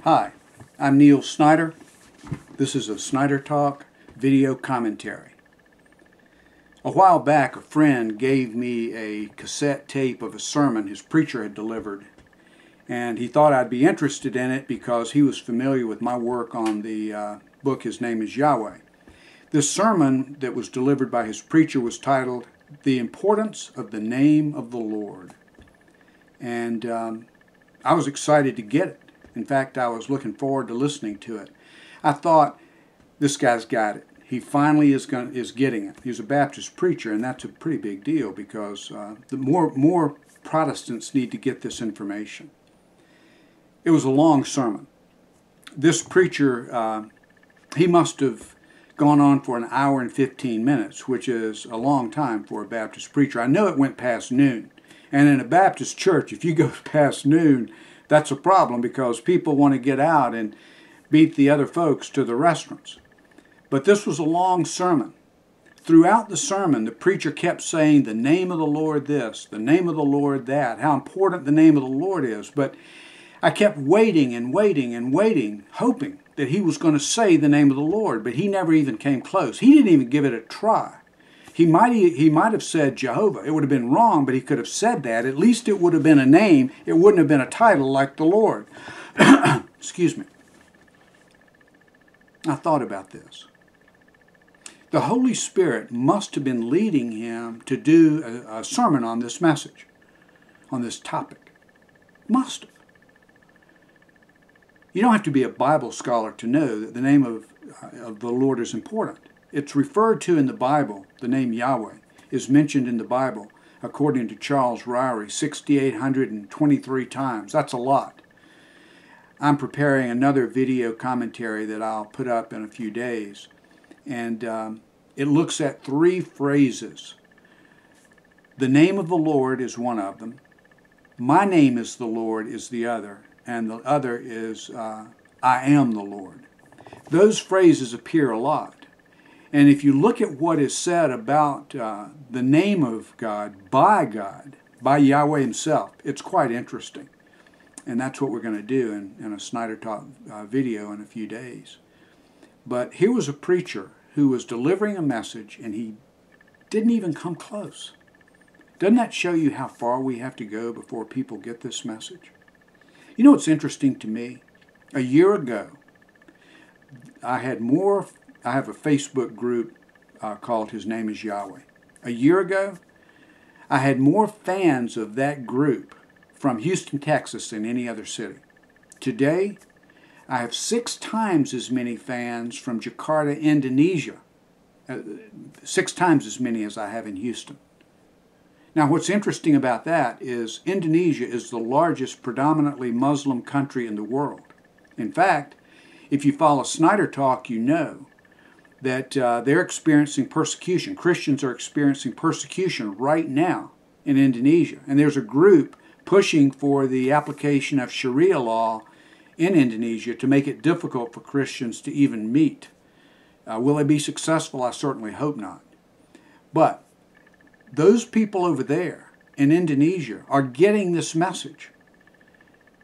Hi, I'm Neil Snyder. This is a Snyder Talk video commentary. A while back, a friend gave me a cassette tape of a sermon his preacher had delivered, and he thought I'd be interested in it because he was familiar with my work on the book His Name is Yahweh. This sermon that was delivered by his preacher was titled, "The Importance of the Name of the Lord." And I was excited to get it. In fact, I was looking forward to listening to it. I thought, this guy's got it. He finally is getting it. He's a Baptist preacher, and that's a pretty big deal because the more Protestants need to get this information. It was a long sermon. This preacher, he must have gone on for an hour and 15 minutes, which is a long time for a Baptist preacher. I know it went past noon. And in a Baptist church, if you go past noon, that's a problem because people want to get out and beat the other folks to the restaurants. But this was a long sermon. Throughout the sermon, the preacher kept saying the name of the Lord this, the name of the Lord that, how important the name of the Lord is. But I kept waiting and waiting and waiting, hoping that he was going to say the name of the Lord, but he never even came close. He didn't even give it a try. He might have said Jehovah. It would have been wrong, but he could have said that. At least it would have been a name. It wouldn't have been a title like the Lord. Excuse me. I thought about this. The Holy Spirit must have been leading him to do a sermon on this message, on this topic. Must have. You don't have to be a Bible scholar to know that the name of the Lord is important. It's referred to in the Bible. The name Yahweh is mentioned in the Bible, according to Charles Ryrie, 6,823 times. That's a lot. I'm preparing another video commentary that I'll put up in a few days, and it looks at three phrases. The name of the Lord is one of them. My name is the Lord is the other, and the other is I am the Lord. Those phrases appear a lot. And if you look at what is said about the name of God, by Yahweh himself, it's quite interesting. And that's what we're going to do in a Snyder Talk video in a few days. But here was a preacher who was delivering a message, and he didn't even come close. Doesn't that show you how far we have to go before people get this message? You know what's interesting to me? A year ago, I have a Facebook group called His Name is Yahweh. A year ago, I had more fans of that group from Houston, Texas than any other city. Today, I have 6 times as many fans from Jakarta, Indonesia. 6 times as many as I have in Houston. Now, what's interesting about that is Indonesia is the largest predominantly Muslim country in the world. In fact, if you follow Snyder Talk, you know that they're experiencing persecution. Christians are experiencing persecution right now in Indonesia. And there's a group pushing for the application of Sharia law in Indonesia to make it difficult for Christians to even meet. Will they be successful? I certainly hope not. But those people over there in Indonesia are getting this message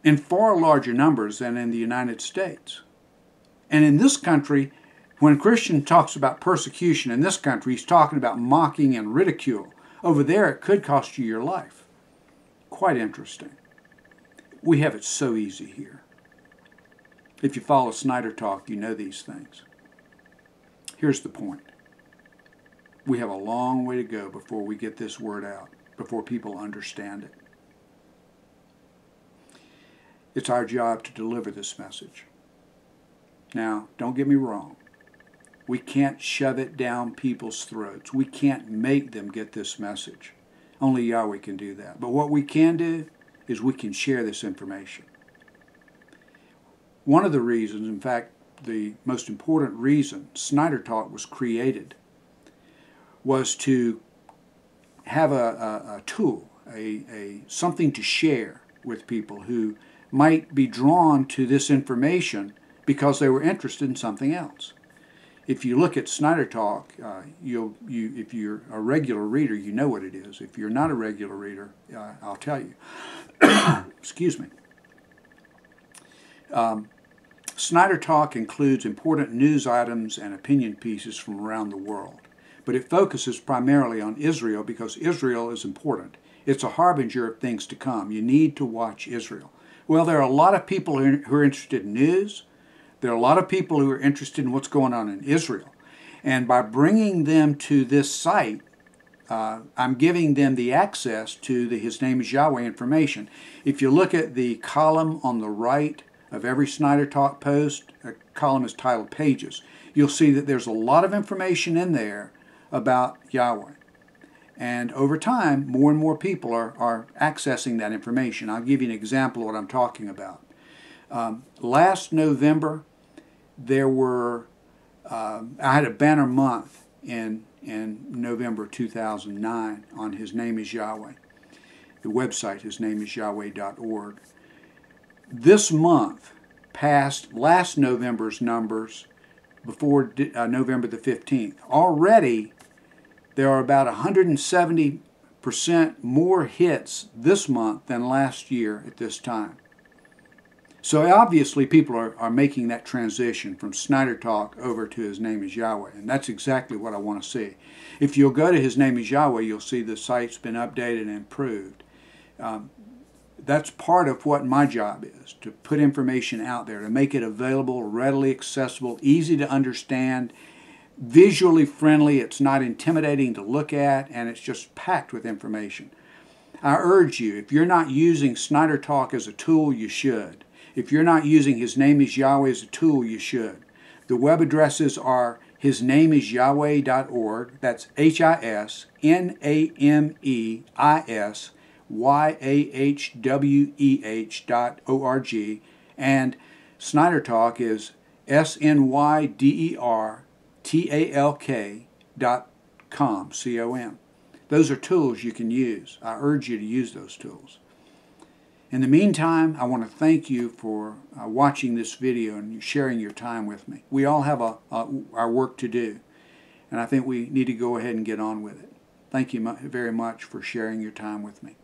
in far larger numbers than in the United States. And in this country, when a Christian talks about persecution in this country, he's talking about mocking and ridicule. Over there, it could cost you your life. Quite interesting. We have it so easy here. If you follow Snyder Talk, you know these things. Here's the point. We have a long way to go before we get this word out, before people understand it. It's our job to deliver this message. Now, don't get me wrong. We can't shove it down people's throats. We can't make them get this message. Only Yahweh can do that. But what we can do is we can share this information. One of the reasons, in fact, the most important reason Snyder Talk was created was to have a tool, something to share with people who might be drawn to this information because they were interested in something else. If you look at Snyder Talk, if you're a regular reader, you know what it is. If you're not a regular reader, I'll tell you. Excuse me. Snyder Talk includes important news items and opinion pieces from around the world, but it focuses primarily on Israel because Israel is important. It's a harbinger of things to come. You need to watch Israel. Well, there are a lot of people who are interested in news. There are a lot of people who are interested in what's going on in Israel. And by bringing them to this site, I'm giving them the access to the His Name is Yahweh information. If you look at the column on the right of every Snyder Talk post, a column is titled Pages, you'll see that there's a lot of information in there about Yahweh. And over time, more and more people are accessing that information. I'll give you an example of what I'm talking about. Last November, there were, I had a banner month in November 2009 on His Name is Yahweh. The website, hisnameisYahweh.org. This month passed last November's numbers before November the 15th. Already, there are about 170% more hits this month than last year at this time. So obviously people are making that transition from Snyder Talk over to His Name is Yahweh, and that's exactly what I want to see. If you'll go to His Name is Yahweh, you'll see the site's been updated and improved. That's part of what my job is, to put information out there, to make it available, readily accessible, easy to understand, visually friendly. It's not intimidating to look at, and it's just packed with information. I urge you, if you're not using Snyder Talk as a tool, you should. If you're not using His Name is Yahweh as a tool, you should. The web addresses are hisnameisYahweh.org. That's HISNAMEISYAHWEH.org. And Snyder Talk is SNYDERTALK.com, C-O-M. Those are tools you can use. I urge you to use those tools. In the meantime, I want to thank you for watching this video and sharing your time with me. We all have our work to do, and I think we need to go ahead and get on with it. Thank you very much for sharing your time with me.